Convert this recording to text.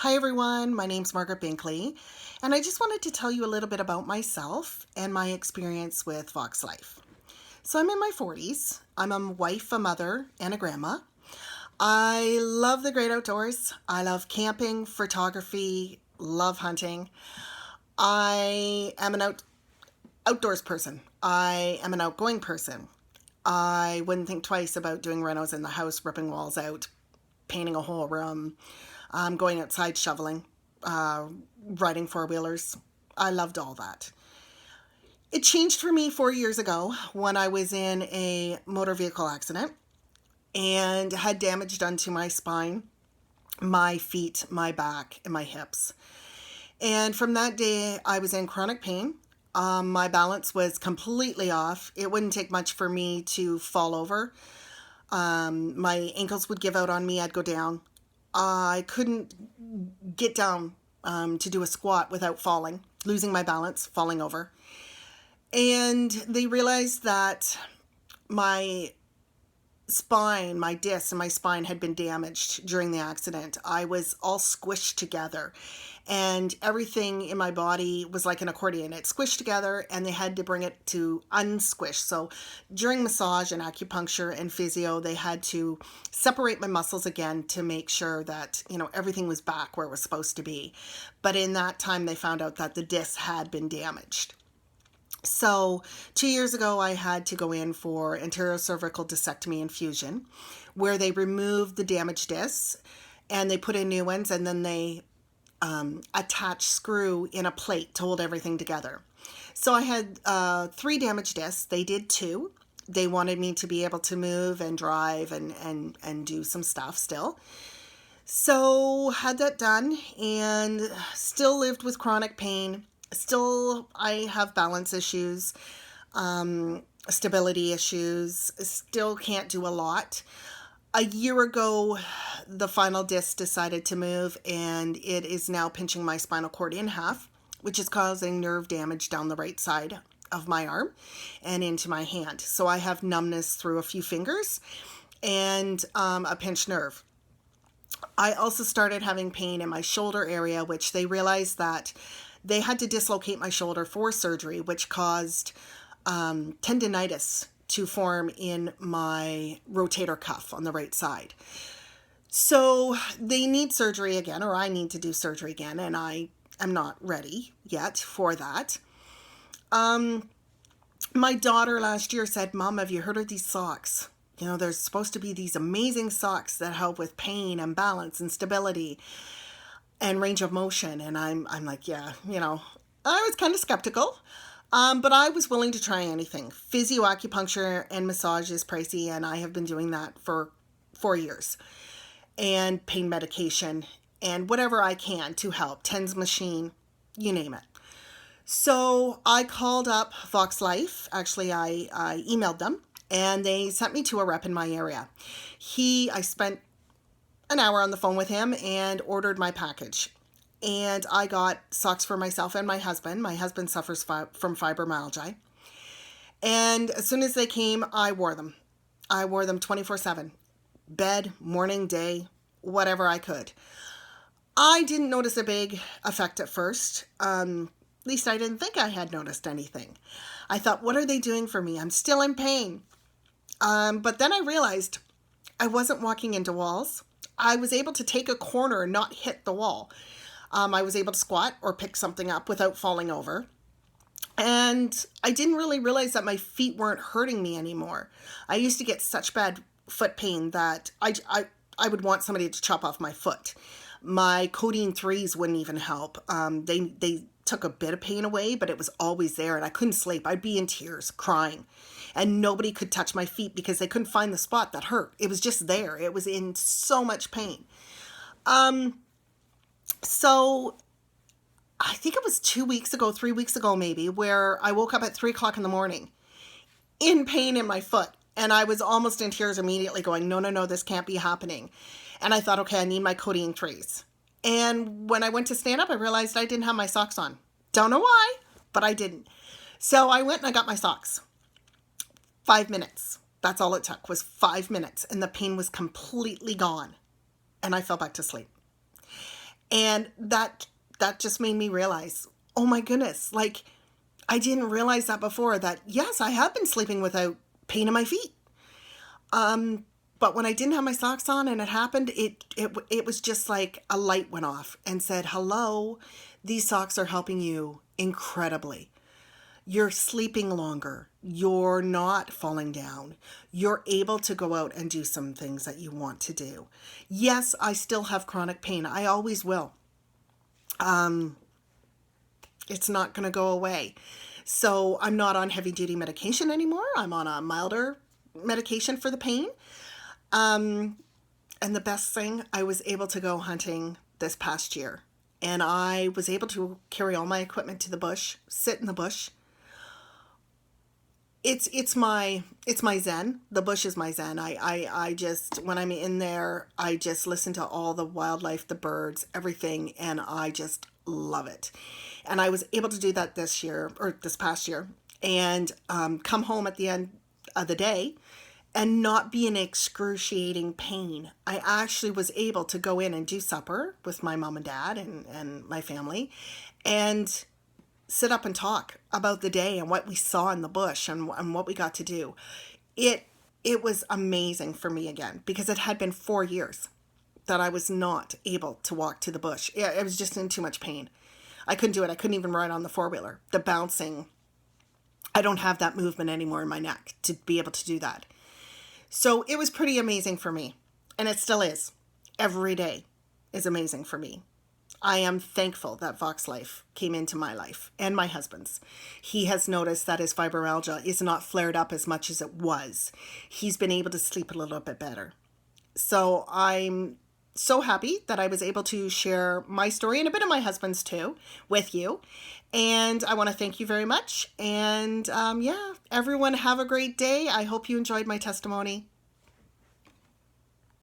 Hi everyone, my name's Margaret Binkley, and I just wanted to tell you a little bit about myself and my experience with VoxxLife. So I'm in my 40s. I'm a wife, a mother, and a grandma. I love the great outdoors. I love camping, photography, love hunting. I am an outdoors person. I am an outgoing person. I wouldn't think twice about doing renos in the house, ripping walls out, painting a whole room, going outside shoveling, riding four-wheelers. I loved all that. It changed for me 4 years ago when I was in a motor vehicle accident and had damage done to my spine, my feet, my back, and my hips. And from that day, I was in chronic pain. My balance was completely off. It wouldn't take much for me to fall over. My ankles would give out on me. I'd go down. I couldn't get down to do a squat without falling, losing my balance, falling over. And they realized that my spine, my discs and my spine had been damaged during the accident. I was all squished together and everything in my body was like an accordion. It squished together and they had to bring it to unsquish. So during massage and acupuncture and physio, they had to separate my muscles again to make sure that, everything was back where it was supposed to be. But in that time, they found out that the disc had been damaged. So 2 years ago, I had to go in for anterior cervical discectomy and fusion, where they removed the damaged discs and they put in new ones, and then they attach screw in a plate to hold everything together. So I had 3 damaged discs. They did 2. They wanted me to be able to move and drive and do some stuff still. So had that done and still lived with chronic pain. Still, I have balance issues, stability issues, still can't do a lot. A year ago, the final disc decided to move and it is now pinching my spinal cord in half, which is causing nerve damage down the right side of my arm and into my hand. So I have numbness through a few fingers and a pinched nerve. I also started having pain in my shoulder area, which they realized that they had to dislocate my shoulder for surgery, which caused tendinitis to form in my rotator cuff on the right side. So they need surgery again, or I need to do surgery again, and I am not ready yet for that. My daughter last year said, "Mom, have you heard of these socks? There's supposed to be these amazing socks that help with pain and balance and stability and range of motion." And I'm like, yeah, I was kind of skeptical, but I was willing to try anything. Physio, acupuncture, and massage is pricey, and I have been doing that for 4 years. And pain medication and whatever I can to help. TENS machine, you name it. So I called up VoxxLife. Actually, I emailed them, and they sent me to a rep in my area. I spent an hour on the phone with him and ordered my package. And I got socks for myself and my husband. My husband suffers from fibromyalgia. And as soon as they came, I wore them. I wore them 24/7. Bed, morning, day, whatever I could. I didn't notice a big effect at first. At least I didn't think I had noticed anything. I thought, what are they doing for me? I'm still in pain. But then I realized I wasn't walking into walls. I was able to take a corner and not hit the wall. I was able to squat or pick something up without falling over. And I didn't really realize that my feet weren't hurting me anymore. I used to get such bad foot pain that I would want somebody to chop off my foot. My codeine 3s wouldn't even help. They took a bit of pain away, but it was always there and I couldn't sleep. I'd be in tears, crying. And nobody could touch my feet because they couldn't find the spot that hurt. It was just there. It was in so much pain. So I think it was 2 weeks ago, 3 weeks ago maybe, where I woke up at 3 o'clock in the morning in pain in my foot. And I was almost in tears immediately going, no, this can't be happening. And I thought, okay, I need my codeine 3s. And when I went to stand up, I realized I didn't have my socks on. Don't know why, but I didn't. So I went and I got my socks. 5 minutes. That's all it took, was 5 minutes. And the pain was completely gone. And I fell back to sleep. And that just made me realize, oh my goodness, like I didn't realize that before, that yes, I have been sleeping without pain in my feet. But when I didn't have my socks on and it happened, it was just like a light went off and said, hello, these socks are helping you incredibly. You're sleeping longer. You're not falling down. You're able to go out and do some things that you want to do. Yes, I still have chronic pain. I always will. It's not going to go away. So I'm not on heavy duty medication anymore. I'm on a milder medication for the pain. And the best thing, I was able to go hunting this past year, and I was able to carry all my equipment to the bush, sit in the bush. It's my zen. The bush is my zen. I just, when I'm in there, I just listen to all the wildlife, the birds, everything, and I just love it. And I was able to do that this past year, and come home at the end of the day and not be in excruciating pain. I actually was able to go in and do supper with my mom and dad and my family, and sit up and talk about the day and what we saw in the bush and what we got to do. It was amazing for me again, because it had been 4 years that I was not able to walk to the bush. It was just in too much pain. I couldn't do it. I couldn't even ride on the four-wheeler. The bouncing, I don't have that movement anymore in my neck to be able to do that. So it was pretty amazing for me, and it still is. Every day is amazing for me. I am thankful that VoxxLife came into my life, and my husband's. He has noticed that his fibromyalgia is not flared up as much as it was. He's been able to sleep a little bit better. So I'm so happy that I was able to share my story, and a bit of my husband's too, with you. And I want to thank you very much. And yeah, everyone have a great day. I hope you enjoyed my testimony.